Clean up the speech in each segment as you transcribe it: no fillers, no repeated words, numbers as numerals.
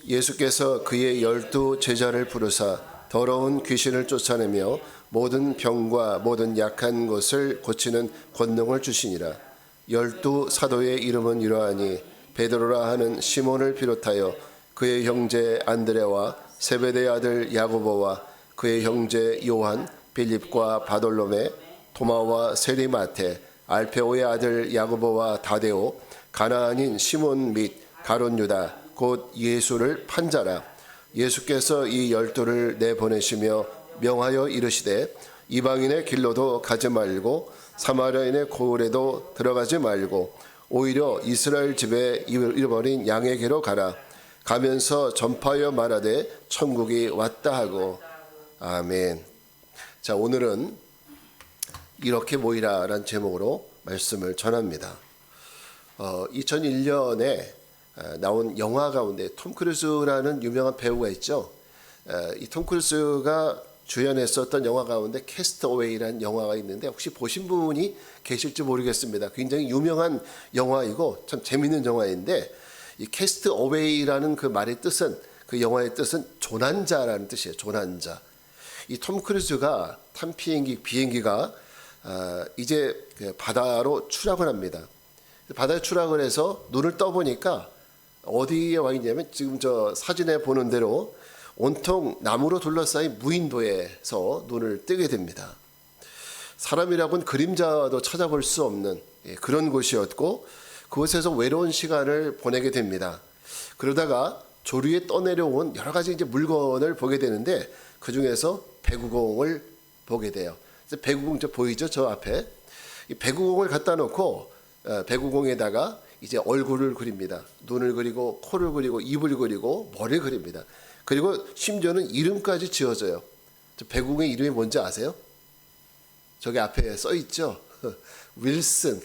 예수께서 그의 12 제자를 부르사 더러운 귀신을 쫓아내며 모든 병과 모든 약한 것을 고치는 권능을 주시니라. 12 사도의 이름은 이러하니 베드로라 하는 시몬을 비롯하여 그의 형제 안드레와 세베대의 아들 야고보와 그의 형제 요한, 빌립과 바돌로메, 도마와 세리마테, 알페오의 아들 야고보와 다데오, 가나안인 시몬 및 가룟 유다 곧 예수를 판 자라. 예수께서 이 12를 내보내시며 명하여 이르시되 이방인의 길로도 가지 말고 사마리아인의 고을에도 들어가지 말고 오히려 이스라엘 집에 잃어버린 양에게로 가라. 가면서 전파하여 말하되 천국이 왔다 하고. 아멘. 자, 오늘은 이렇게 모이라라는 제목으로 말씀을 전합니다. 2001년에 나온 영화 가운데 톰 크루즈라는 유명한 배우가 있죠. 이 톰 크루즈가 주연했었던 영화 가운데 캐스트어웨이라는 영화가 있는데 혹시 보신 분이 계실지 모르겠습니다. 굉장히 유명한 영화이고 참 재밌는 영화인데 이 캐스트어웨이라는 그 말의 뜻은, 그 영화의 뜻은 조난자라는 뜻이에요. 조난자. 이 톰 크루즈가 탄 비행기가 이제 바다로 추락을 합니다. 바다에 추락을 해서 눈을 떠보니까 어디에 와 있냐면 지금 저 사진에 보는 대로 온통 나무로 둘러싸인 무인도에서 눈을 뜨게 됩니다. 사람이라고는 그림자도 찾아볼 수 없는 그런 곳이었고 그곳에서 외로운 시간을 보내게 됩니다. 그러다가 조류에 떠내려온 여러 가지 이제 물건을 보게 되는데 그 중에서 배구공을 보게 돼요. 배구공 저 보이죠? 저 앞에 이 배구공을 갖다 놓고 배구공에다가 이제 얼굴을 그립니다. 눈을 그리고 코를 그리고 입을 그리고 머리를 그립니다. 그리고 심지어는 이름까지 지어져요. 저 배구공의 이름이 뭔지 아세요? 저기 앞에 써 있죠. 윌슨.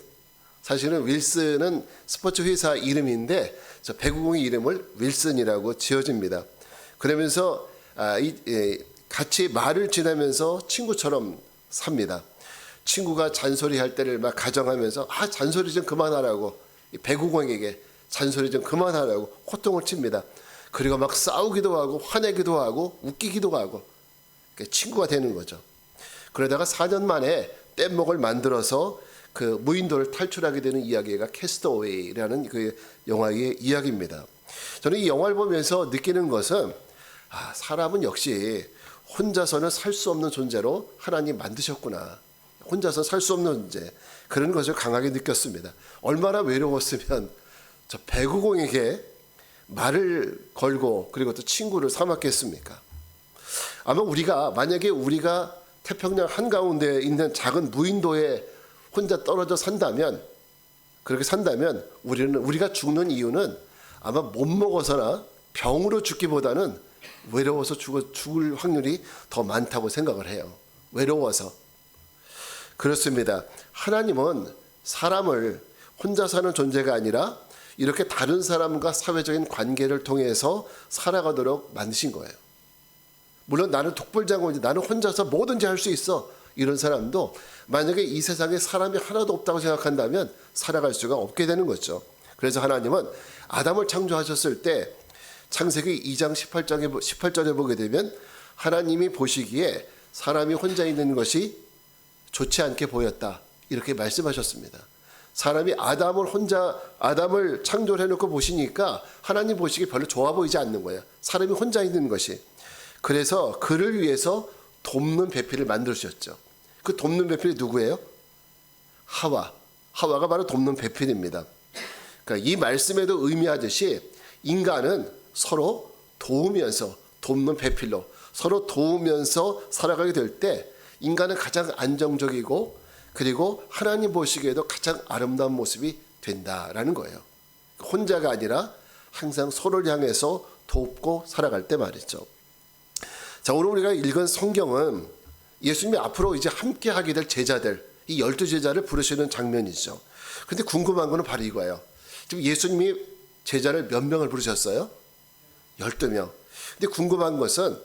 사실은 윌슨은 스포츠 회사 이름인데 저 배구공의 이름을 윌슨이라고 지어집니다. 그러면서 같이 말을 지내면서 친구처럼 삽니다. 친구가 잔소리할 때를 막 가정하면서 잔소리 좀 그만하라고 배구공에게 잔소리 좀 그만하라고 호통을 칩니다. 그리고 막 싸우기도 하고 화내기도 하고 웃기기도 하고 친구가 되는 거죠. 그러다가 4년 만에 뗏목을 만들어서 그 무인도를 탈출하게 되는 이야기가 캐스트어웨이라는 그 영화의 이야기입니다. 저는 이 영화를 보면서 느끼는 것은 사람은 역시 혼자서는 살 수 없는 존재로 하나님 만드셨구나. 혼자서 살 수 없는 존재. 그런 것을 강하게 느꼈습니다. 얼마나 외로웠으면 저 배구공에게 말을 걸고 그리고 또 친구를 삼았겠습니까? 아마 만약에 우리가 태평양 한가운데 있는 작은 무인도에 혼자 떨어져 산다면, 그렇게 산다면 우리가 죽는 이유는 아마 못 먹어서나 병으로 죽기보다는 외로워서 죽을 확률이 더 많다고 생각을 해요. 외로워서. 그렇습니다. 하나님은 사람을 혼자 사는 존재가 아니라 이렇게 다른 사람과 사회적인 관계를 통해서 살아가도록 만드신 거예요. 물론 나는 독불장군이지, 나는 혼자서 뭐든지 할 수 있어, 이런 사람도 만약에 이 세상에 사람이 하나도 없다고 생각한다면 살아갈 수가 없게 되는 거죠. 그래서 하나님은 아담을 창조하셨을 때 창세기 2장 18절에 보게 되면 하나님이 보시기에 사람이 혼자 있는 것이 좋지 않게 보였다, 이렇게 말씀하셨습니다. 사람이 아담을 창조를 해놓고 보시니까 하나님 보시기에 별로 좋아 보이지 않는 거예요. 사람이 혼자 있는 것이. 그래서 그를 위해서 돕는 배필을 만드셨죠. 그 돕는 배필이 누구예요? 하와가 바로 돕는 배필입니다. 그러니까 이 말씀에도 의미하듯이 인간은 서로 도우면서, 돕는 배필로 서로 도우면서 살아가게 될 때 인간은 가장 안정적이고 그리고 하나님 보시기에도 가장 아름다운 모습이 된다라는 거예요. 혼자가 아니라 항상 서로를 향해서 돕고 살아갈 때 말이죠. 자, 오늘 우리가 읽은 성경은 예수님이 앞으로 이제 함께 하게 될 제자들, 이 12제자를 부르시는 장면이죠. 그런데 궁금한 거는 바로 이거예요. 지금 예수님이 제자를 몇 명을 부르셨어요? 12명. 근데 궁금한 것은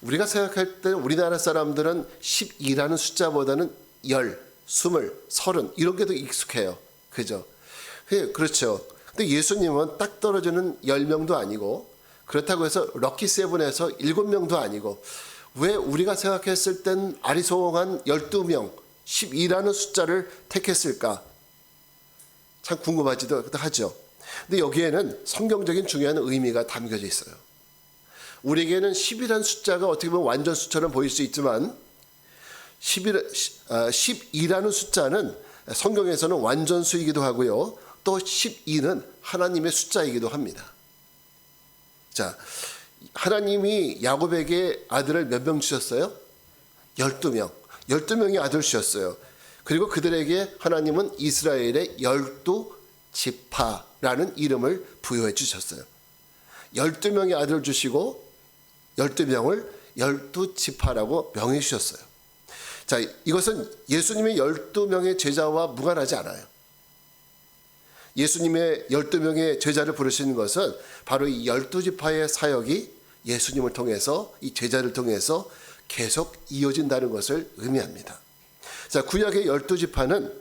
우리가 생각할 때 우리나라 사람들은 12라는 숫자보다는 10, 20, 30 이런 게 더 익숙해요. 그죠? 그렇죠. 근데 예수님은 딱 떨어지는 10명도 아니고 그렇다고 해서 럭키 세븐에서 7명도 아니고 왜 우리가 생각했을 땐 아리송한 12명, 12라는 숫자를 택했을까? 참 궁금하지도 하죠. 근데 여기에는 성경적인 중요한 의미가 담겨져 있어요. 우리에게는 10이라는 숫자가 어떻게 보면 완전 수처럼 보일 수 있지만 12라는 숫자는 성경에서는 완전수이기도 하고요. 또 12는 하나님의 숫자이기도 합니다. 자, 하나님이 야곱에게 아들을 몇 명 주셨어요? 12명. 12명의 아들 주셨어요. 그리고 그들에게 하나님은 이스라엘의 12지파라는 이름을 부여해 주셨어요. 12명의 아들을 주시고 12명을 12지파라고 명해 주셨어요. 자, 이것은 예수님의 12명의 제자와 무관하지 않아요. 예수님의 12명의 제자를 부르시는 것은 바로 이 12지파의 사역이 예수님을 통해서 이 제자를 통해서 계속 이어진다는 것을 의미합니다. 자, 구약의 12지파는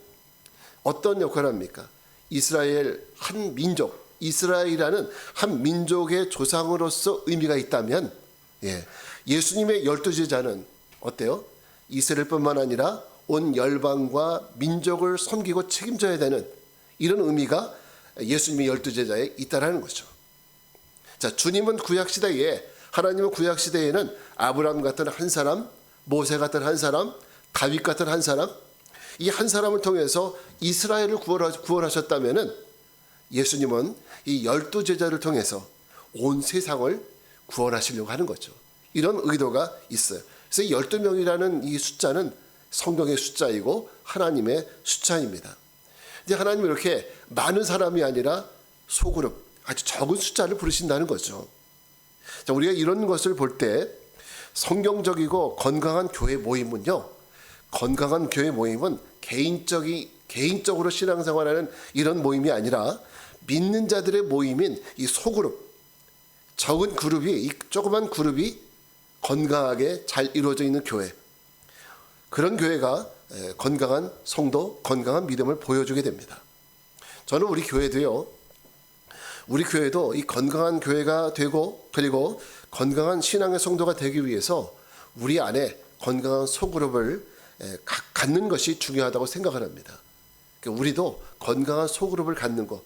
어떤 역할을 합니까? 이스라엘 한 민족, 이스라엘이라는 한 민족의 조상으로서 의미가 있다면 예수님의 12제자는 어때요? 이스라엘뿐만 아니라 온 열방과 민족을 섬기고 책임져야 되는 이런 의미가 예수님의 12제자에 있다라는 거죠. 자, 주님은 구약시대에 하나님은 구약시대에는 아브라함 같은 한 사람, 모세 같은 한 사람, 다윗 같은 한 사람, 이 한 사람을 통해서 이스라엘을 구원하셨다면은 예수님은 이 12제자를 통해서 온 세상을 구원하시려고 하는 거죠. 이런 의도가 있어요. 그래서 12명이라는 이 숫자는 성경의 숫자이고 하나님의 숫자입니다. 이제 하나님은 이렇게 많은 사람이 아니라 소그룹, 아주 적은 숫자를 부르신다는 거죠. 자, 우리가 이런 것을 볼 때 성경적이고 건강한 교회 모임은요, 건강한 교회 모임은 개인적으로 신앙생활하는 이런 모임이 아니라 믿는 자들의 모임인 이 소그룹, 적은 그룹이, 이 조그만 그룹이 건강하게 잘 이루어져 있는 교회, 그런 교회가 건강한 성도, 건강한 믿음을 보여주게 됩니다. 저는 우리 교회도 이 건강한 교회가 되고 그리고 건강한 신앙의 성도가 되기 위해서 우리 안에 건강한 소그룹을 갖는 것이 중요하다고 생각을 합니다. 우리도 건강한 소그룹을 갖는 것,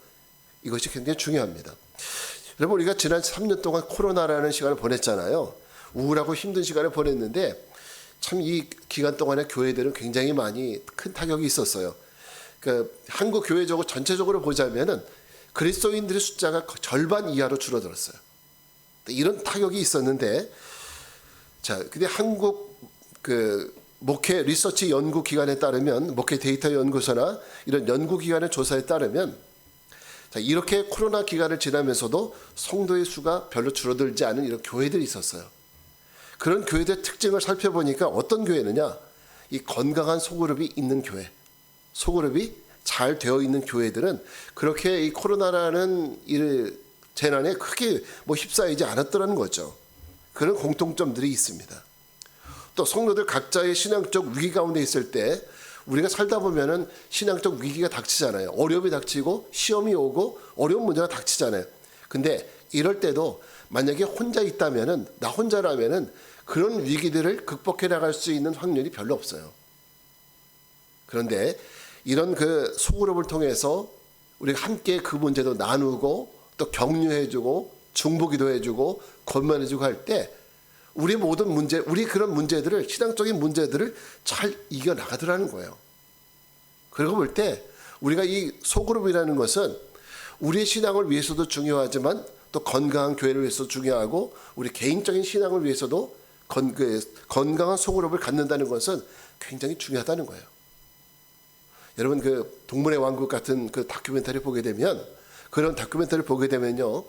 이것이 굉장히 중요합니다. 여러분, 우리가 지난 3년 동안 코로나라는 시간을 보냈잖아요. 우울하고 힘든 시간을 보냈는데 참 이 기간 동안에 교회들은 굉장히 많이 큰 타격이 있었어요. 한국 교회적으로 전체적으로 보자면은 그리스도인들의 숫자가 절반 이하로 줄어들었어요. 이런 타격이 있었는데, 자, 근데 한국 목회 리서치 연구 기관에 따르면, 목회 데이터 연구소나 이런 연구 기관의 조사에 따르면, 자, 이렇게 코로나 기간을 지나면서도 성도의 수가 별로 줄어들지 않은 이런 교회들이 있었어요. 그런 교회들의 특징을 살펴보니까 어떤 교회느냐? 이 건강한 소그룹이 있는 교회, 소그룹이 잘 되어 있는 교회들은 그렇게 이 코로나라는 이 재난에 크게 휩싸이지 않았더라는 거죠. 그런 공통점들이 있습니다. 또 성도들 각자의 신앙적 위기 가운데 있을 때 우리가 살다 보면은 신앙적 위기가 닥치잖아요. 어려움이 닥치고 시험이 오고 어려운 문제가 닥치잖아요. 근데 이럴 때도 만약에 혼자 있다면은, 나 혼자라면은 그런 위기들을 극복해 나갈 수 있는 확률이 별로 없어요. 그런데 이런 소그룹을 통해서 우리가 함께 그 문제도 나누고 또 격려해주고 중보기도 해주고 권면해주고 할 때 우리 모든 문제, 우리 그런 문제들을, 신앙적인 문제들을 잘 이겨나가더라는 거예요. 그러고 볼 때 우리가 이 소그룹이라는 것은 우리의 신앙을 위해서도 중요하지만 또 건강한 교회를 위해서도 중요하고 우리 개인적인 신앙을 위해서도 건강한 소그룹을 갖는다는 것은 굉장히 중요하다는 거예요. 여러분, 동물의 왕국 같은 다큐멘터리 보게 되면, 그런 다큐멘터리를 보게 되면요,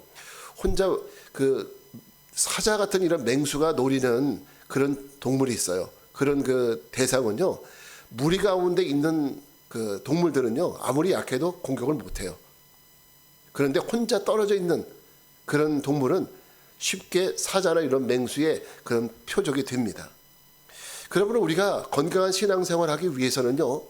혼자 사자 같은 이런 맹수가 노리는 그런 동물이 있어요. 그런 대상은요, 무리 가운데 있는 동물들은요, 아무리 약해도 공격을 못해요. 그런데 혼자 떨어져 있는 그런 동물은 쉽게 사자나 이런 맹수의 그런 표적이 됩니다. 그러므로 우리가 건강한 신앙생활을 하기 위해서는요,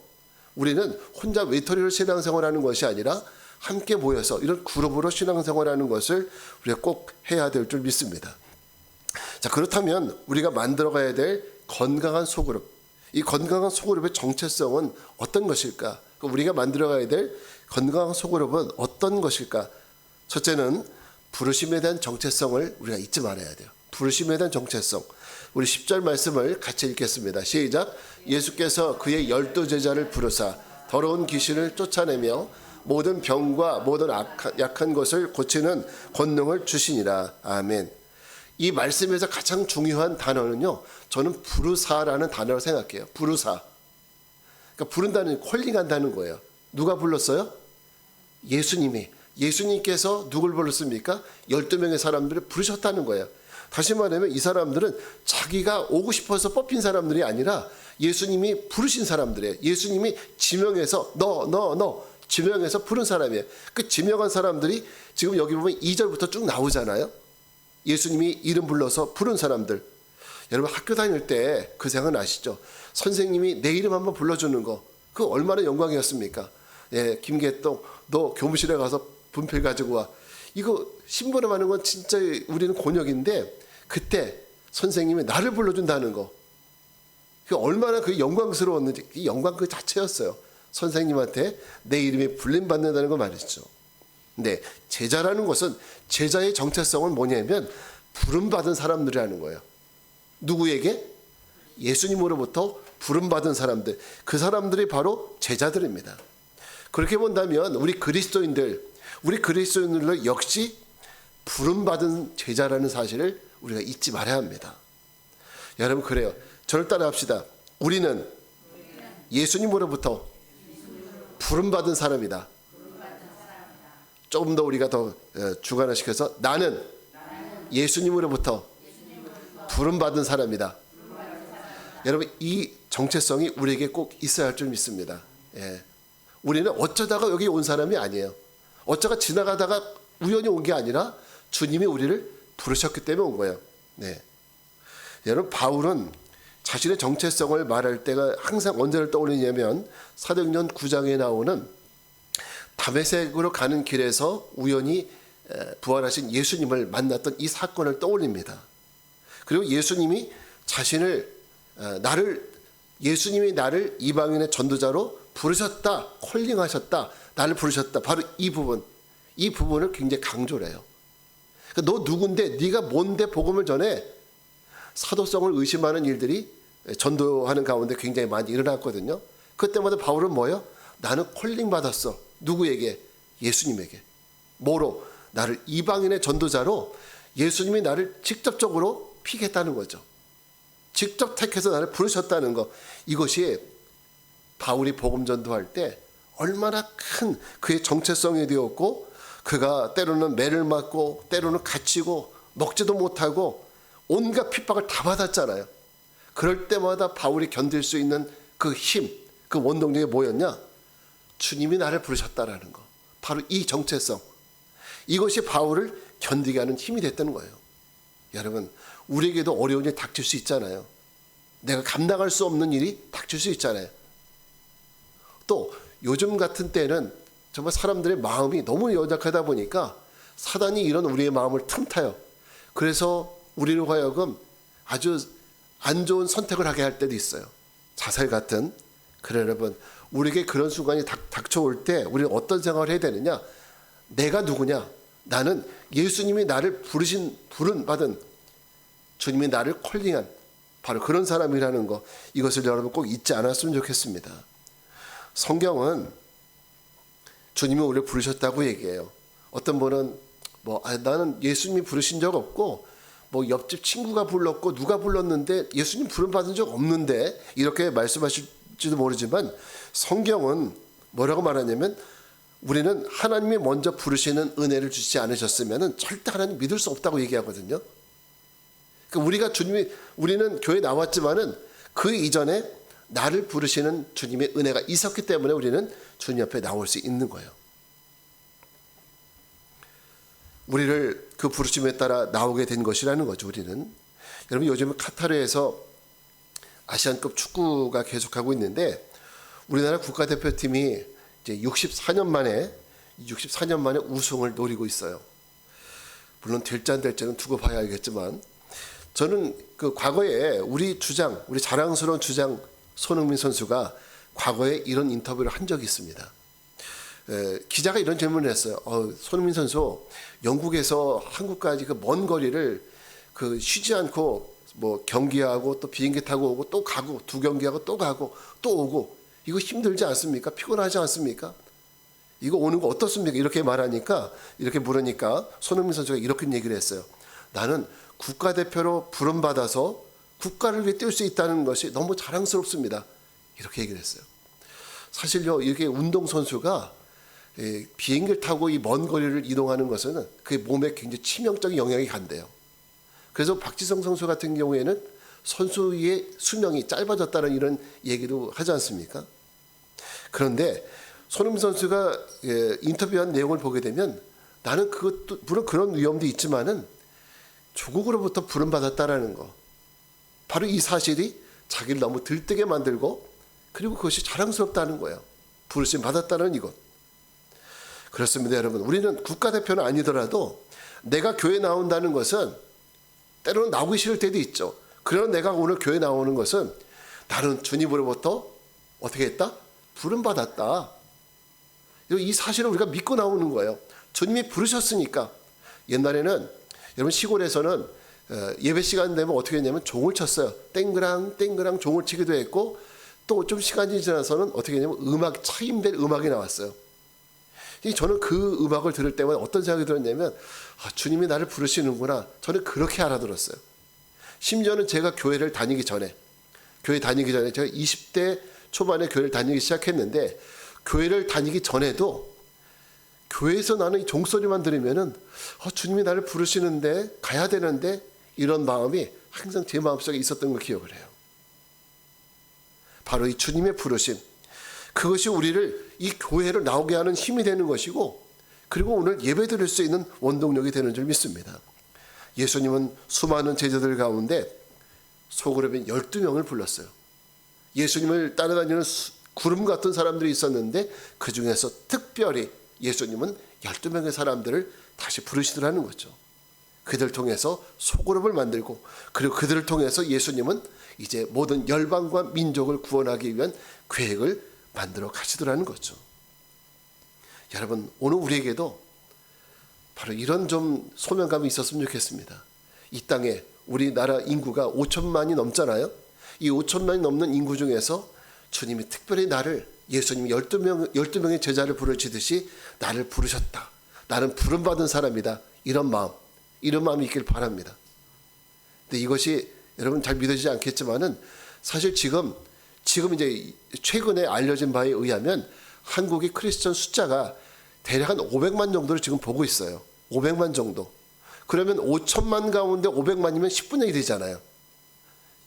우리는 혼자 외톨이로 신앙생활하는 것이 아니라 함께 모여서 이런 그룹으로 신앙생활하는 것을 우리가 꼭 해야 될 줄 믿습니다. 자, 그렇다면 우리가 만들어가야 될 건강한 소그룹, 이 건강한 소그룹의 정체성은 어떤 것일까? 우리가 만들어가야 될 건강한 소그룹은 어떤 것일까? 첫째는 부르심에 대한 정체성을 우리가 잊지 말아야 돼요. 부르심에 대한 정체성. 우리 10절 말씀을 같이 읽겠습니다. 시작. 예수께서 그의 12제자를 부르사 더러운 귀신을 쫓아내며 모든 병과 모든 약한 것을 고치는 권능을 주시니라. 아멘. 이 말씀에서 가장 중요한 단어는요, 저는 부르사라는 단어를 생각해요. 부르사. 그러니까 부른다는, 콜링한다는 거예요. 누가 불렀어요? 예수님이. 예수님께서 누굴 불렀습니까? 12명의 사람들을 부르셨다는 거예요. 다시 말하면 이 사람들은 자기가 오고 싶어서 뽑힌 사람들이 아니라 예수님이 부르신 사람들이에요. 예수님이 지명해서 너 지명해서 부른 사람이에요. 그 지명한 사람들이 지금 여기 보면 2절부터 쭉 나오잖아요. 예수님이 이름 불러서 부른 사람들. 여러분 학교 다닐 때 그 생각 아시죠? 선생님이 내 이름 한번 불러주는 거, 그거 얼마나 영광이었습니까? 예, 김계동 너 교무실에 가서 분필 가지고 와. 이거 심부름하는 건 진짜 우리는 곤욕인데 그때 선생님이 나를 불러준다는 거, 그 얼마나 그 영광스러웠는지, 이 영광 그 자체였어요. 선생님한테 내 이름이 불림받는다는 거 말이죠. 근데 제자라는 것은, 제자의 정체성은 뭐냐면 부름받은 사람들이라는 거예요. 누구에게? 예수님으로부터 부름받은 사람들. 그 사람들이 바로 제자들입니다. 그렇게 본다면 우리 그리스도인들도 역시 부름받은 제자라는 사실을 우리가 잊지 말아야 합니다. 여러분, 그래요. 저를 따라합시다. 우리는 예수님으로부터 부름받은 사람이다. 조금 더 우리가 더 주관화시켜서 나는 예수님으로부터 부름받은 사람이다. 여러분, 이 정체성이 우리에게 꼭 있어야 할 줄 믿습니다. 예. 우리는 어쩌다가 여기 온 사람이 아니에요. 어쩌다 지나가다가 우연히 온 게 아니라 주님이 우리를 부르셨기 때문에 온 거예요. 네. 여러분, 바울은 자신의 정체성을 말할 때가 항상 언제를 떠올리냐면 사도행전 9장에 나오는 다메섹으로 가는 길에서 우연히 부활하신 예수님을 만났던 이 사건을 떠올립니다. 그리고 예수님이 예수님이 나를 이방인의 전도자로 부르셨다, 콜링하셨다, 나를 부르셨다. 바로 이 부분을 굉장히 강조를 해요. 너 누군데, 네가 뭔데 복음을 전해? 사도성을 의심하는 일들이 전도하는 가운데 굉장히 많이 일어났거든요. 그때마다 바울은 뭐예요? 나는 콜링 받았어. 누구에게? 예수님에게. 뭐로? 나를 이방인의 전도자로 예수님이 나를 직접적으로 픽했다는 거죠. 직접 택해서 나를 부르셨다는 거. 이것이 바울이 복음 전도할 때 얼마나 큰 그의 정체성이 되었고, 그가 때로는 매를 맞고 때로는 갇히고 먹지도 못하고 온갖 핍박을 다 받았잖아요. 그럴 때마다 바울이 견딜 수 있는 그 힘, 그 원동력이 뭐였냐? 주님이 나를 부르셨다라는 거. 바로 이 정체성. 이것이 바울을 견디게 하는 힘이 됐다는 거예요. 여러분, 우리에게도 어려운 일이 닥칠 수 있잖아요. 내가 감당할 수 없는 일이 닥칠 수 있잖아요. 또 요즘 같은 때는 정말 사람들의 마음이 너무 연약하다 보니까 사단이 이런 우리의 마음을 틈타요. 그래서 우리로 하여금 아주 안 좋은 선택을 하게 할 때도 있어요. 자살 같은. 그래, 여러분, 우리에게 그런 순간이 닥쳐올 때 우리는 어떤 생각을 해야 되느냐? 내가 누구냐? 나는 예수님이 나를 부름받은, 주님이 나를 콜링한 바로 그런 사람이라는 거, 이것을 여러분 꼭 잊지 않았으면 좋겠습니다. 성경은 주님이 우리를 부르셨다고 얘기해요. 어떤 분은 나는 예수님이 부르신 적 없고 옆집 친구가 불렀고 누가 불렀는데 예수님 부름받은 적 없는데, 이렇게 말씀하실지도 모르지만 성경은 뭐라고 말하냐면, 우리는 하나님이 먼저 부르시는 은혜를 주시지 않으셨으면 절대 하나님 믿을 수 없다고 얘기하거든요. 그러니까 우리는 교회 나왔지만은 그 이전에 나를 부르시는 주님의 은혜가 있었기 때문에 우리는 주님 옆에 나올 수 있는 거예요. 우리를 그 부르심에 따라 나오게 된 것이라는 거죠. 우리는. 여러분, 요즘 카타르에서 아시안컵 축구가 계속하고 있는데 우리나라 국가대표팀이 이제 64년 만에 64년 만에 우승을 노리고 있어요. 물론 될지 안 될지는 두고 봐야 알겠지만, 저는 그 과거에 우리 자랑스러운 주장 손흥민 선수가 과거에 이런 인터뷰를 한 적이 있습니다. 기자가 이런 질문을 했어요. 손흥민 선수, 영국에서 한국까지 그 먼 거리를 그 쉬지 않고 뭐 경기하고 또 비행기 타고 오고 또 가고, 두 경기하고 또 가고 또 오고, 이거 힘들지 않습니까? 피곤하지 않습니까? 이거 오는 거 어떻습니까? 이렇게 물으니까 손흥민 선수가 이렇게 얘기를 했어요. 나는 국가대표로 부름받아서 국가를 위해 뛸 수 있다는 것이 너무 자랑스럽습니다. 이렇게 얘기를 했어요. 사실요, 이렇게 운동선수가 비행기를 타고 이 먼 거리를 이동하는 것은 그 몸에 굉장히 치명적인 영향이 간대요. 그래서 박지성 선수 같은 경우에는 선수의 수명이 짧아졌다는 이런 얘기도 하지 않습니까? 그런데 손흥민 선수가 인터뷰한 내용을 보게 되면, 나는 그것도 물론 그런 위험도 있지만은 조국으로부터 부름받았다라는 거, 바로 이 사실이 자기를 너무 들뜨게 만들고, 그리고 그것이 자랑스럽다는 거예요. 부르심 받았다는 이것. 그렇습니다, 여러분. 우리는 국가대표는 아니더라도 내가 교회 나온다는 것은 때로는 나오기 싫을 때도 있죠. 그러나 내가 오늘 교회 나오는 것은 나는 주님으로부터 어떻게 했다? 부름받았다. 이 사실을 우리가 믿고 나오는 거예요. 주님이 부르셨으니까. 옛날에는 여러분 시골에서는 예배 시간 되면 어떻게 했냐면 종을 쳤어요. 땡그랑 땡그랑 종을 치기도 했고, 또 좀 시간이 지나서는 어떻게 했냐면 차임된 음악이 나왔어요. 저는 그 음악을 들을 때마다 어떤 생각이 들었냐면, 주님이 나를 부르시는구나. 저는 그렇게 알아들었어요. 심지어는 제가 교회 다니기 전에 제가 20대 초반에 교회를 다니기 시작했는데, 교회를 다니기 전에도 교회에서 나는 이 종소리만 들으면은 주님이 나를 부르시는데 가야 되는데, 이런 마음이 항상 제 마음속에 있었던 걸 기억을 해요. 바로 이 주님의 부르심, 그것이 우리를 이 교회를 나오게 하는 힘이 되는 것이고, 그리고 오늘 예배 드릴 수 있는 원동력이 되는 줄 믿습니다. 예수님은 수많은 제자들 가운데 소그룹인 12명을 불렀어요. 예수님을 따라다니는 구름 같은 사람들이 있었는데, 그 중에서 특별히 예수님은 12명의 사람들을 다시 부르시더라는 거죠. 그들을 통해서 소그룹을 만들고, 그리고 그들을 통해서 예수님은 이제 모든 열방과 민족을 구원하기 위한 계획을 만들어 가시더라는 거죠. 여러분, 오늘 우리에게도 바로 이런 좀 소명감이 있었으면 좋겠습니다. 이 땅에 우리나라 인구가 5천만이 넘잖아요. 이 5천만이 넘는 인구 중에서 주님이 특별히 나를, 예수님이 12명의 제자를 부르시듯이 나를 부르셨다. 나는 부름받은 사람이다. 이런 마음이 있길 바랍니다. 근데 이것이 여러분 잘 믿어지지 않겠지만은, 사실 지금 이제 최근에 알려진 바에 의하면 한국의 크리스천 숫자가 대략 한 500만 정도를 지금 보고 있어요. 500만 정도. 그러면 5천만 가운데 500만이면 10분의 1이 되잖아요.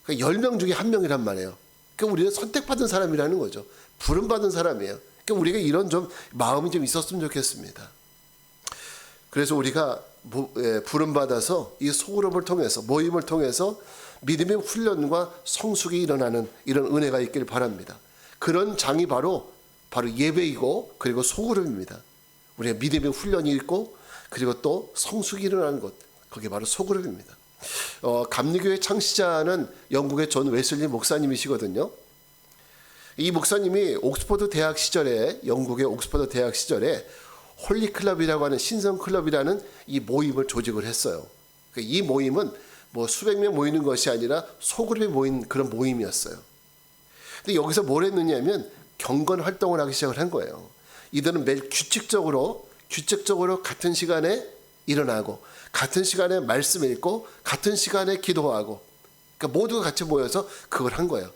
그러니까 10명 중에 1명이란 말이에요. 그러니까 우리는 선택받은 사람이라는 거죠. 부름받은 사람이에요. 그러니까 우리가 이런 좀 마음이 좀 있었으면 좋겠습니다. 그래서 우리가 부름받아서 이 소그룹을 통해서, 모임을 통해서 믿음의 훈련과 성숙이 일어나는 이런 은혜가 있길 바랍니다. 그런 장이 바로 예배이고, 그리고 소그룹입니다. 우리가 믿음의 훈련이 있고, 그리고 또 성숙이 일어나는 곳, 그게 바로 소그룹입니다. 감리교회 창시자는 영국의 존 웨슬리 목사님이시거든요. 이 목사님이 영국의 옥스퍼드 대학 시절에 홀리클럽이라고 하는 신성클럽이라는 이 모임을 조직을 했어요. 이 모임은 뭐 수백 명 모이는 것이 아니라 소그룹이 모인 그런 모임이었어요. 근데 여기서 뭘 했느냐면 경건 활동을 하기 시작을 한 거예요. 이들은 매일 규칙적으로 같은 시간에 일어나고, 같은 시간에 말씀 읽고, 같은 시간에 기도하고, 그러니까 모두가 같이 모여서 그걸 한 거예요.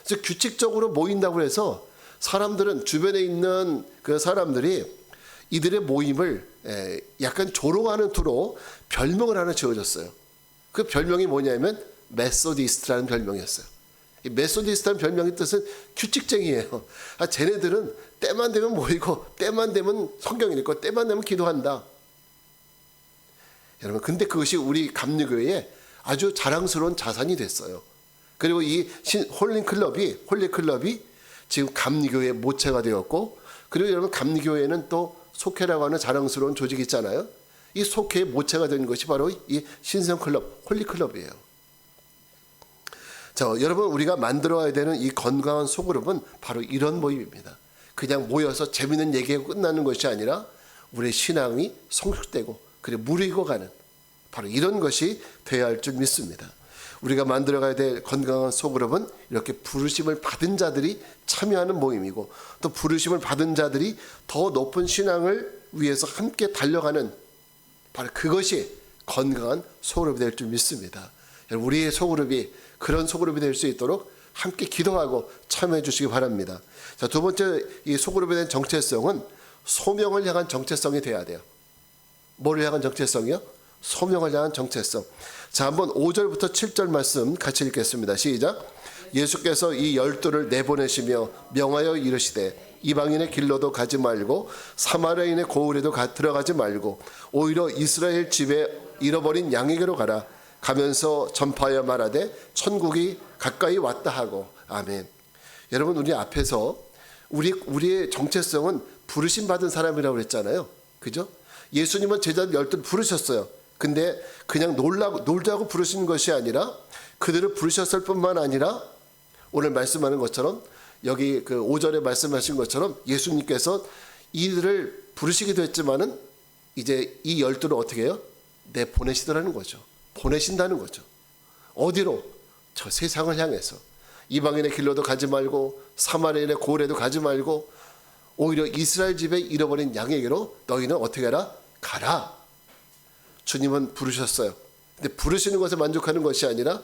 그래서 규칙적으로 모인다고 해서 사람들은, 주변에 있는 그 사람들이 이들의 모임을 약간 조롱하는 투로 별명을 하나 지어줬어요. 그 별명이 뭐냐면 메소디스트라는 별명이었어요. 이 메소디스트라는 별명의 뜻은 규칙쟁이에요. 쟤네들은 때만 되면 모이고, 때만 되면 성경 읽고, 때만 되면 기도한다. 여러분, 근데 그것이 우리 감리교회에 아주 자랑스러운 자산이 됐어요. 그리고 이 홀리클럽이 지금 감리교회의 모체가 되었고, 그리고 여러분 감리교회는 또 속회라고 하는 자랑스러운 조직이 있잖아요. 이 속회의 모체가 된 것이 바로 이 신성클럽, 홀리클럽이에요. 자, 여러분, 우리가 만들어야 되는 이 건강한 소그룹은 바로 이런 모임입니다. 그냥 모여서 재밌는 얘기하고 끝나는 것이 아니라 우리의 신앙이 성숙되고 그리고 무르익어가는 바로 이런 것이 되어야 할 줄 믿습니다. 우리가 만들어가야 될 건강한 소그룹은 이렇게 부르심을 받은 자들이 참여하는 모임이고, 또 부르심을 받은 자들이 더 높은 신앙을 위해서 함께 달려가는 바로 그것이 건강한 소그룹이 될 줄 믿습니다. 우리의 소그룹이 그런 소그룹이 될 수 있도록 함께 기도하고 참여해 주시기 바랍니다. 자, 두 번째, 이 소그룹에 대한 정체성은 소명을 향한 정체성이 돼야 돼요. 뭐를 향한 정체성이요? 소명을 향한 정체성. 자, 한번 5절부터 7절 말씀 같이 읽겠습니다. 시작. 예수께서 이 12를 내보내시며 명하여 이르시되 이방인의 길로도 가지 말고 사마리아인의 고을에도 들어가지 말고 오히려 이스라엘 집에 잃어버린 양에게로 가라. 가면서 전파하여 말하되 천국이 가까이 왔다 하고. 아멘. 여러분, 우리 앞에서 우리의 정체성은 부르심 받은 사람이라고 그랬잖아요. 그죠? 예수님은 제자들 12를 부르셨어요. 근데 그냥 놀자고 부르신 것이 아니라 그들을 부르셨을 뿐만 아니라 오늘 말씀하는 것처럼 여기 그 5절에 말씀하신 것처럼 예수님께서 이들을 부르시기도 했지만은 이제 이 12를 어떻게 해요? 내보내시더라는 거죠. 보내신다는 거죠. 어디로? 저 세상을 향해서. 이방인의 길로도 가지 말고 사마리아인의 고을에도 가지 말고 오히려 이스라엘 집에 잃어버린 양에게로 너희는 어떻게 하라? 가라. 주님은 부르셨어요. 근데 부르시는 것에 만족하는 것이 아니라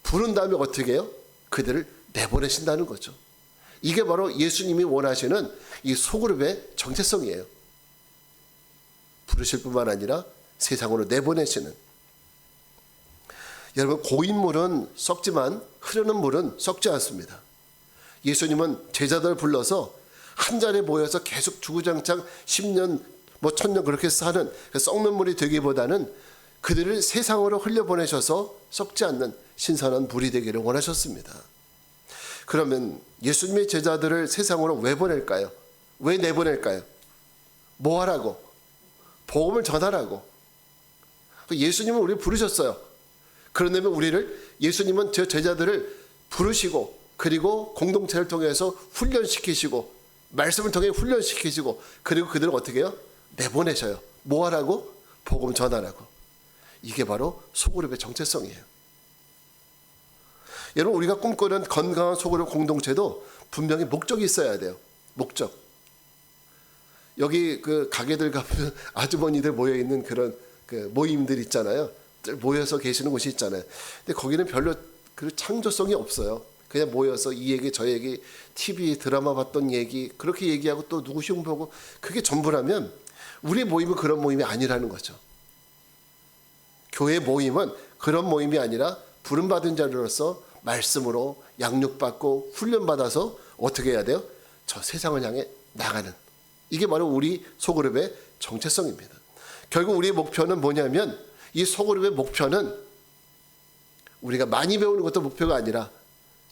부른 다음에 어떻게 해요? 그들을 내보내신다는 거죠. 이게 바로 예수님이 원하시는 이 소그룹의 정체성이에요. 부르실 뿐만 아니라 세상으로 내보내시는. 여러분, 고인물은 썩지만 흐르는 물은 썩지 않습니다. 예수님은 제자들 불러서 한 자리에 모여서 계속 주구장창 10년 1000년 그렇게 사는 썩는 물이 되기보다는 그들을 세상으로 흘려보내셔서 썩지 않는 신선한 물이 되기를 원하셨습니다. 그러면 예수님의 제자들을 세상으로 왜 보낼까요? 왜 내보낼까요? 뭐 하라고? 복음을 전하라고. 예수님은 우리를 부르셨어요. 그런다면 예수님은 저 제자들을 부르시고 그리고 공동체를 통해서 훈련시키시고 말씀을 통해 훈련시키시고 그리고 그들을 어떻게 해요? 내보내셔요. 뭐 하라고? 복음 전하라고. 이게 바로 소그룹의 정체성이에요. 여러분, 우리가 꿈꾸는 건강한 소그룹 공동체도 분명히 목적이 있어야 돼요. 목적. 여기 그 가게들 가면 아주머니들 모여 있는 그런 그 모임들 있잖아요. 모여서 계시는 곳이 있잖아요. 근데 거기는 별로 그 창조성이 없어요. 그냥 모여서 이 얘기 저 얘기 TV 드라마 봤던 얘기 그렇게 얘기하고 또 누구 시험 보고 그게 전부라면 우리 모임은 그런 모임이 아니라는 거죠. 교회 모임은 그런 모임이 아니라 부름받은 자로서 말씀으로 양육받고 훈련받아서 어떻게 해야 돼요? 저 세상을 향해 나가는. 이게 바로 우리 소그룹의 정체성입니다. 결국 우리의 목표는 뭐냐면 이 소그룹의 목표는 우리가 많이 배우는 것도 목표가 아니라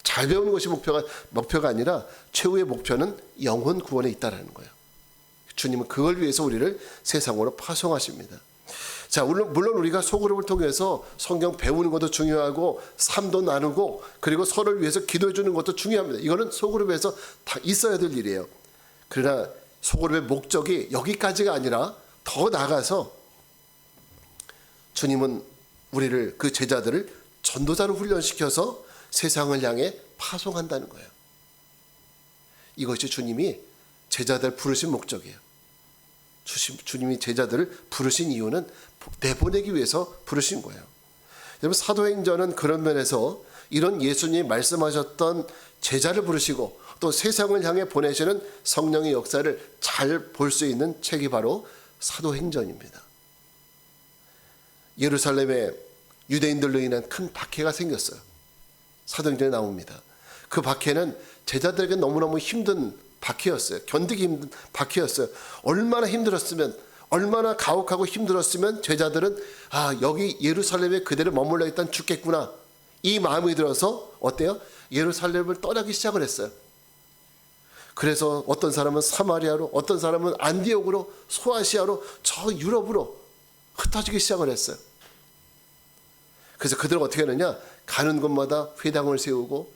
잘 배우는 것이 목표가 아니라 최후의 목표는 영혼 구원에 있다라는 거예요. 주님은 그걸 위해서 우리를 세상으로 파송하십니다. 자, 물론 우리가 소그룹을 통해서 성경 배우는 것도 중요하고 삶도 나누고 그리고 서로를 위해서 기도해 주는 것도 중요합니다. 이거는 소그룹에서 다 있어야 될 일이에요. 그러나 소그룹의 목적이 여기까지가 아니라 더 나아가서 주님은 우리를 그 제자들을 전도자로 훈련시켜서 세상을 향해 파송한다는 거예요. 이것이 주님이 제자들 부르신 목적이에요. 주님이 제자들을 부르신 이유는 내보내기 위해서 부르신 거예요. 여러분, 사도행전은 그런 면에서 이런 예수님이 말씀하셨던 제자를 부르시고 또 세상을 향해 보내시는 성령의 역사를 잘 볼 수 있는 책이 바로 사도행전입니다. 예루살렘에 유대인들로 인한 큰 박해가 생겼어요. 사도행전에 나옵니다. 그 박해는 제자들에게 너무너무 힘든 박해였어요. 견디기 힘든 박해였어요. 얼마나 힘들었으면, 얼마나 가혹하고 힘들었으면 제자들은 여기 예루살렘에 그대로 머물러 있다는 죽겠구나, 이 마음이 들어서 어때요? 예루살렘을 떠나기 시작을 했어요. 그래서 어떤 사람은 사마리아로, 어떤 사람은 안디옥으로, 소아시아로, 저 유럽으로 흩어지기 시작을 했어요. 그래서 그들은 어떻게 하느냐? 가는 곳마다 회당을 세우고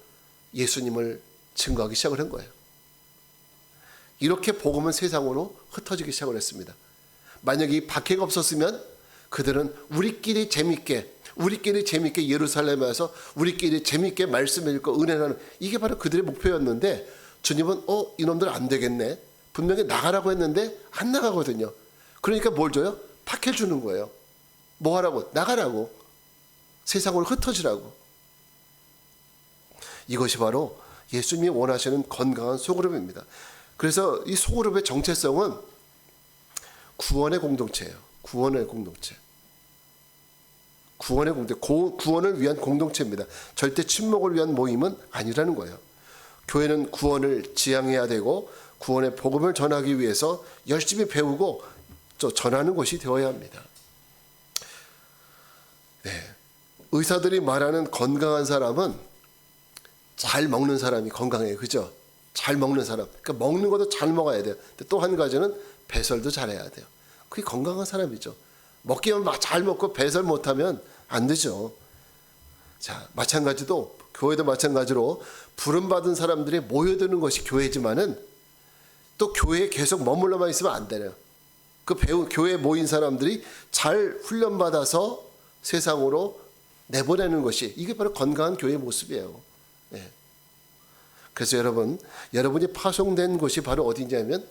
예수님을 증거하기 시작을 한 거예요. 이렇게 복음은 세상으로 흩어지기 시작을 했습니다. 만약에 이 박해가 없었으면 그들은 우리끼리 재밌게 예루살렘에 와서 우리끼리 재밌게 말씀 읽고 은혜 나누는, 이게 바로 그들의 목표였는데, 주님은 이놈들 안 되겠네, 분명히 나가라고 했는데 안 나가거든요. 그러니까 뭘 줘요? 박해 주는 거예요. 뭐 하라고? 나가라고. 세상으로 흩어지라고. 이것이 바로 예수님이 원하시는 건강한 소그룹입니다. 그래서 이 소그룹의 정체성은 구원의 공동체예요. 구원의 공동체. 구원을 위한 공동체입니다. 절대 침묵을 위한 모임은 아니라는 거예요. 교회는 구원을 지향해야 되고 구원의 복음을 전하기 위해서 열심히 배우고 또 전하는 곳이 되어야 합니다. 네. 의사들이 말하는 건강한 사람은 잘 먹는 사람이 건강해요. 그죠? 잘 먹는 사람. 그러니까 먹는 것도 잘 먹어야 돼요. 또 한 가지는 배설도 잘해야 돼요. 그게 건강한 사람이죠. 먹기만 잘 먹고 배설 못하면 안 되죠. 자, 마찬가지도 교회도 마찬가지로 부름받은 사람들이 모여드는 것이 교회지만은 또 교회에 계속 머물러만 있으면 안 돼요. 교회에 모인 사람들이 잘 훈련받아서 세상으로 내보내는 것이, 이게 바로 건강한 교회의 모습이에요. 예. 그래서 여러분이 파송된 곳이 바로 어디냐면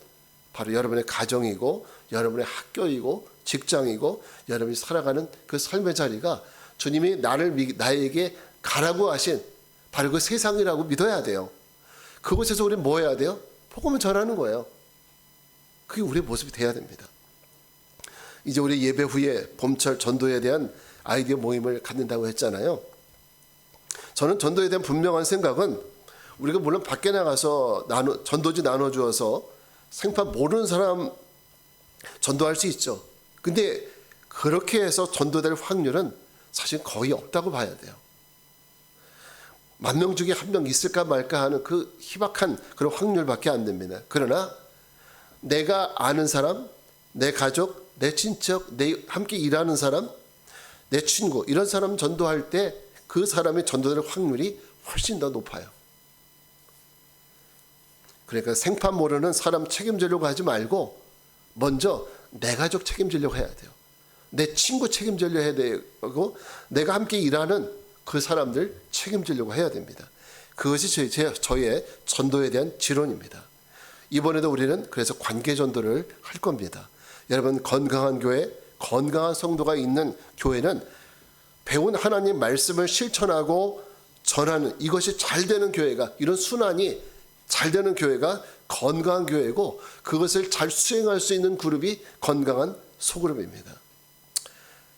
바로 여러분의 가정이고 여러분의 학교이고 직장이고 여러분이 살아가는 그 삶의 자리가 주님이 나에게 가라고 하신 바로 그 세상이라고 믿어야 돼요. 그곳에서 우리는 뭐 해야 돼요? 복음을 전하는 거예요. 그게 우리의 모습이 돼야 됩니다. 이제 우리 예배 후에 봄철 전도에 대한 아이디어 모임을 갖는다고 했잖아요. 저는 전도에 대한 분명한 생각은, 우리가 물론 밖에 나가서 전도지 나눠주어서 생판 모르는 사람 전도할 수 있죠. 근데 그렇게 해서 전도될 확률은 사실 거의 없다고 봐야 돼요. 10,000명 중에 1명 있을까 말까 하는 그 희박한 그런 확률밖에 안 됩니다. 그러나 내가 아는 사람, 내 가족, 내 친척, 함께 일하는 사람, 내 친구, 이런 사람 전도할 때 그 사람이 전도될 확률이 훨씬 더 높아요. 그러니까 생판 모르는 사람 책임지려고 하지 말고 먼저 내 가족 책임지려고 해야 돼요. 내 친구 책임지려고 해야 되고 내가 함께 일하는 그 사람들 책임지려고 해야 됩니다. 그것이 저의 전도에 대한 지론입니다. 이번에도 우리는 그래서 관계 전도를 할 겁니다. 여러분, 건강한 교회, 건강한 성도가 있는 교회는 배운 하나님 말씀을 실천하고 전하는, 이것이 잘 되는 교회가, 이런 순환이 잘 되는 교회가 건강한 교회고, 그것을 잘 수행할 수 있는 그룹이 건강한 소그룹입니다.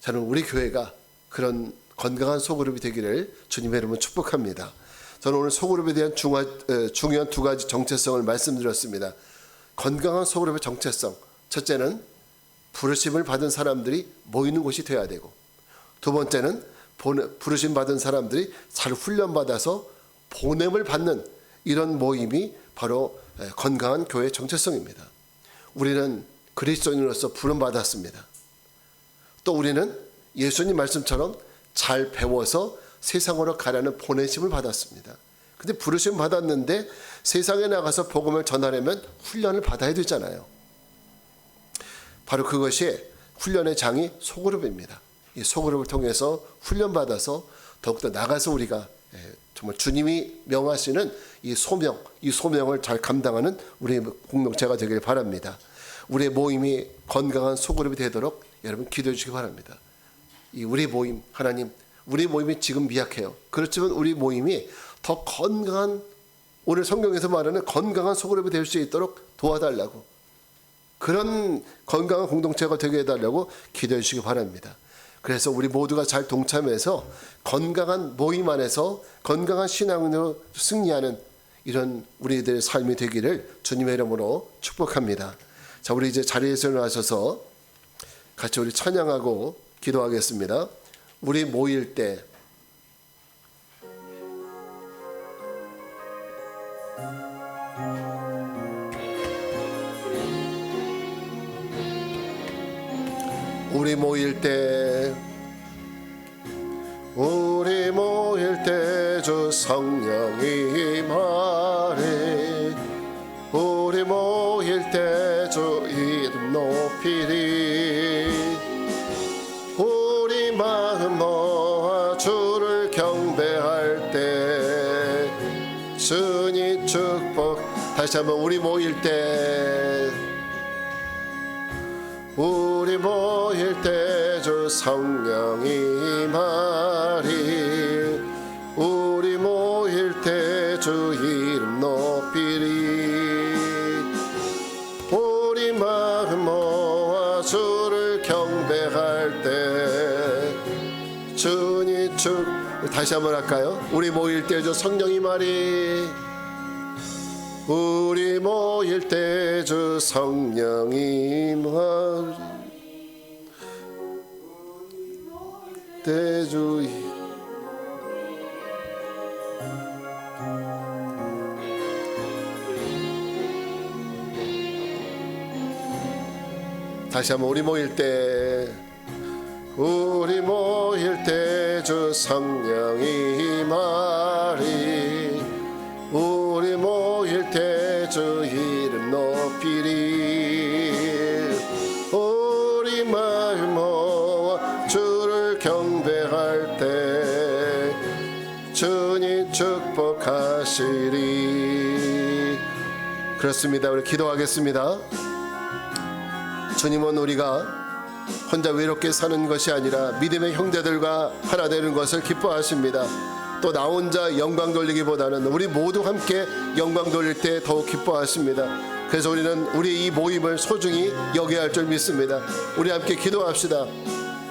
저는 우리 교회가 그런 건강한 소그룹이 되기를 주님의 이름으로 축복합니다. 저는 오늘 소그룹에 대한 중요한 2가지 정체성을 말씀드렸습니다. 건강한 소그룹의 정체성, 첫째는 부르심을 받은 사람들이 모이는 곳이 되어야 되고, 두 번째는 부르심 받은 사람들이 잘 훈련받아서 보냄을 받는 이런 모임이 바로 건강한 교회의 정체성입니다. 우리는 그리스도인으로서 부름받았습니다. 또 우리는 예수님 말씀처럼 잘 배워서 세상으로 가라는 보내심을 받았습니다. 근데 부르심 받았는데 세상에 나가서 복음을 전하려면 훈련을 받아야 되잖아요. 바로 그것이 훈련의 장이 소그룹입니다. 이 소그룹을 통해서 훈련받아서 더욱더 나가서 우리가 정말 주님이 명하시는 이 소명을 잘 감당하는 우리의 공동체가 되길 바랍니다. 우리의 모임이 건강한 소그룹이 되도록 여러분 기도해 주시기 바랍니다. 우리 모임, 하나님, 우리 모임이 지금 미약해요. 그렇지만 우리 모임이 더 건강한, 오늘 성경에서 말하는 건강한 소그룹이 될 수 있도록 도와달라고, 그런 건강한 공동체가 되게 해달라고 기도해 주시기 바랍니다. 그래서 우리 모두가 잘 동참해서 건강한 모임 안에서 건강한 신앙으로 승리하는 이런 우리들의 삶이 되기를 주님의 이름으로 축복합니다. 자, 우리 이제 자리에서 일어나셔서 같이 우리 찬양하고 기도하겠습니다. 우리 모일 때 우리 모일 때 주 성령이 말해 우리 모일 때 주 이름 높이리 우리 마음 모아 주를 경배할 때 주니 축복. 다시 한번 우리 모일 때 주 성령이 말이 우리 모일 때 주 이름 높이리 우리 마음 모아 주를 경배할 때 주니 축. 다시 한번 할까요? 우리 모일 때 주 성령이 말이 우리 모일 때 주 성령이 말이 대주. 다시 한번 우리 모일 때 주 성령이 말이 우리 모일 때 주 이름 높이리 우리 마음 모아 주를 경배할 때 주님 축복하시리. 그렇습니다. 우리 기도하겠습니다. 주님은 우리가 혼자 외롭게 사는 것이 아니라 믿음의 형제들과 하나 되는 것을 기뻐하십니다. 또 나 혼자 영광 돌리기보다는 우리 모두 함께 영광 돌릴 때 더욱 기뻐하십니다. 그래서 우리는 우리 이 모임을 소중히 여겨야 할 줄 믿습니다. 우리 함께 기도합시다.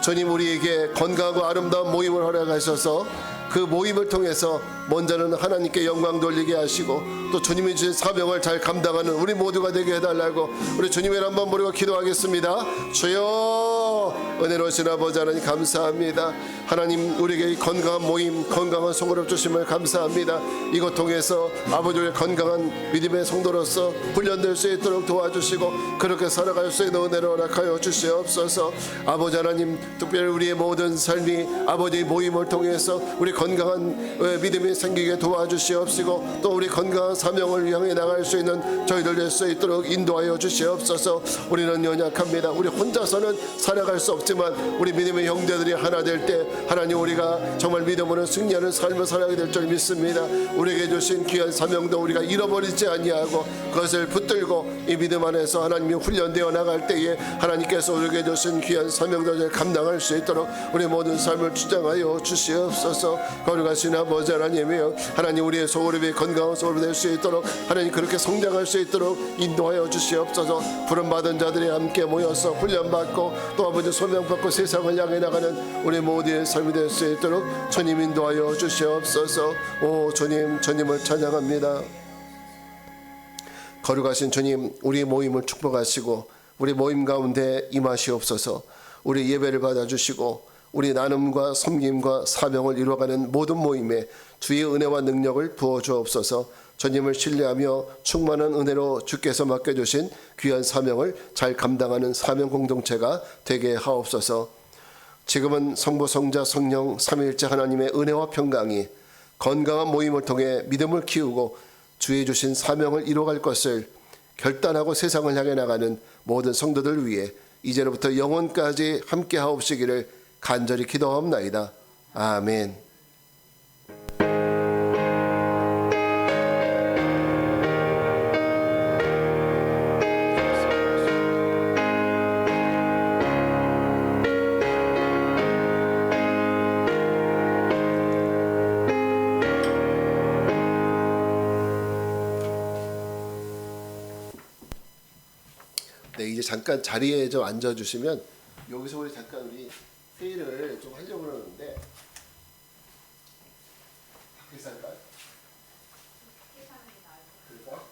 주님, 우리에게 건강하고 아름다운 모임을 허락하셔서 그 모임을 통해서 먼저는 하나님께 영광 돌리게 하시고 또 주님이 주신 사명을 잘 감당하는 우리 모두가 되게 해달라고 우리 주님의 이름 한번 부르고 기도하겠습니다. 주여, 은혜로우신 아버지 하나님 감사합니다. 하나님, 우리에게 건강한 모임, 건강한 성도를 주심을 감사합니다. 이것 통해서 아버지의 건강한 믿음의 성도로서 훈련될 수 있도록 도와주시고 그렇게 살아갈 수 있는 은혜를 허락하여 주시옵소서. 아버지 하나님, 특별히 우리의 모든 삶이 아버지의 모임을 통해서 우리 건강한 믿음이 생기게 도와주시옵시고 또 우리 건강한 사명을 향해 나갈 수 있는 저희들 될 수 있도록 인도하여 주시옵소서. 우리는 연약합니다. 우리 혼자서는 살아갈 수 없지만 우리 믿음의 형제들이 하나 될 때 하나님, 우리가 정말 믿음으로 승리하는 삶을 살아가게 될 줄 믿습니다. 우리에게 주신 귀한 사명도 우리가 잃어버리지 아니하고 그것을 붙들고 이 믿음 안에서 하나님이 훈련되어 나갈 때에 하나님께서 우리에게 주신 귀한 사명도 감당할 수 있도록 우리 모든 삶을 주장하여 주시옵소서. 거룩하신 아버지 하나님이여, 하나님, 우리의 소그룹이 건강한 소그룹이 될 수 있도록 하나님 그렇게 성장할 수 있도록 인도하여 주시옵소서. 부름받은 자들이 함께 모여서 훈련받고 또 아버지 소명받고 세상을 향해 나가는 우리 모두의 삶이 될 수 있도록 주님 인도하여 주시옵소서. 오 주님, 주님을 찬양합니다. 거룩하신 주님, 우리 모임을 축복하시고 우리 모임 가운데 임하시옵소서. 우리 예배를 받아주시고 우리 나눔과 섬김과 사명을 이루어가는 모든 모임에 주의 은혜와 능력을 부어주옵소서. 주님을 신뢰하며 충만한 은혜로 주께서 맡겨주신 귀한 사명을 잘 감당하는 사명 공동체가 되게 하옵소서. 지금은 성부, 성자, 성령 삼위일체 하나님의 은혜와 평강이 건강한 모임을 통해 믿음을 키우고 주의 주신 사명을 이루어갈 것을 결단하고 세상을 향해 나가는 모든 성도들 위해 이제로부터 영원까지 함께 하옵시기를 간절히 기도하옵나이다. 아멘. 네, 이제 잠깐 자리에 좀 앉아주시면 여기서 우리 잠깐 회의를 좀 하려고 그러는데 밖에서 할까요? 그럴까?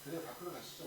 그래, 밖으로 가시죠.